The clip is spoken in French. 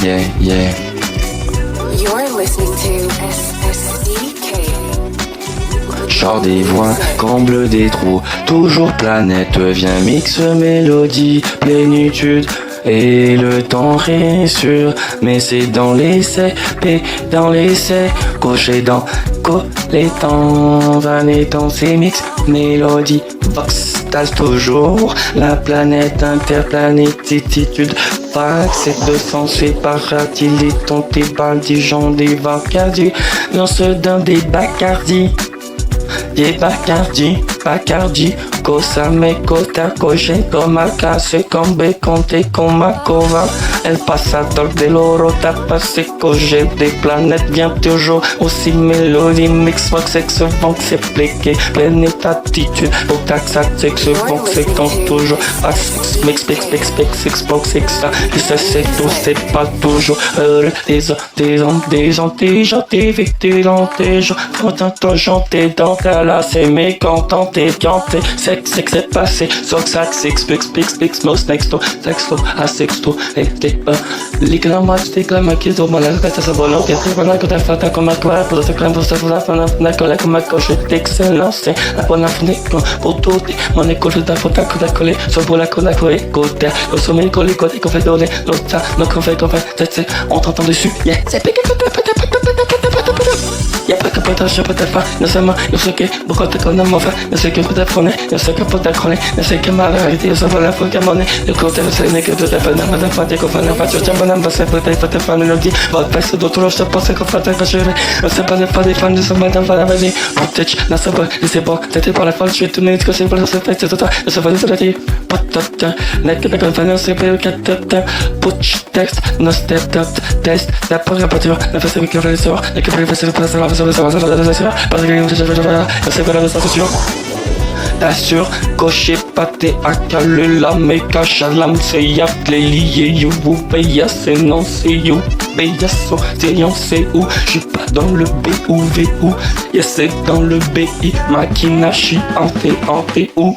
yeah, yeah. You're listening to SSDK. Char des voix, comble des trous, toujours planète, viens mix mélodie, plénitude. Et le temps est sûr, mais c'est dans l'essai, et dans l'essai, coché dans les temps, les temps, c'est mix, mélodie, voxtal toujours, la planète, interplanétitude, vague, c'est de sens, c'est paradis, les tons, tes balles, des gens, des Bacardi, lance d'un des Bacardi. Des Bacardi, cosa me cota, coche comme casse, comme béconte, comme Makova. El passador de l'oro tapa, c'est coche des planètes, vient toujours aussi mélodie, mix, vox, sexe, vox, c'est pliqué, pleine attitude, au tax, sexe, vox, c'est quand toujours, mix, sex, box, sexa, et ça c'est tout, c'est pas toujours heureux, des gens, t'es gens, t'es dans ta là, c'est mécontent, t'es ganté, sexe, c'est passé, soxac, six, most next to, sexto, a sexto, et t'es l'iclamat, qui est au malade, ça se vole, qui est très bonne, que t'as fait comme un quoi, pour se craindre, pour se faire la fin, la collègue, comme un coche, excellent, c'est la bonne fenêtre, pour tout, mon école, ta faute, que t'as collé, soit pour la colle, côté, le sommet, collé, côté, qu'on fait donner, l'autre, ça, donc on fait, on t'entend dessus, yeah, c'est piqué, y'a pas que potage, pas de fin, ne seulement, il faut que beaucoup de connes m'offrent, ne sait que peut être prôné, ne sait que peut être chroné, ne sait que ma réalité, ça va la fois qu'à monnaie, le côté de ce n'est que de ta peine, madame Fatia, qu'on fait la voiture, tiens, bonhomme, va se peut-être faire mélodie, votre peste d'autre, je te pense qu'on fait un gérer, ne sait pas des fans de son madame, va la vas-y, peut-être, n'a pas, et c'est bon, c'était pour la folle, je vais tourner, que c'est pour le fait, c'est toi, ne se va de la vie, patata, n'est que la conférence, c'est pas le catata, putsch, texte, no step up, test, la première voiture, la face avec le réseau, et que préfère se passer la t'assure, cocher, pâté, accalé, la méca, chalam, c'est yaf, les liés, you, vous payez, c'est non, c'est you, payasso, c'est yon, c'est où, j'suis pas dans le B ou V ou, yes, c'est dans le BI, makinashi, hanté, où.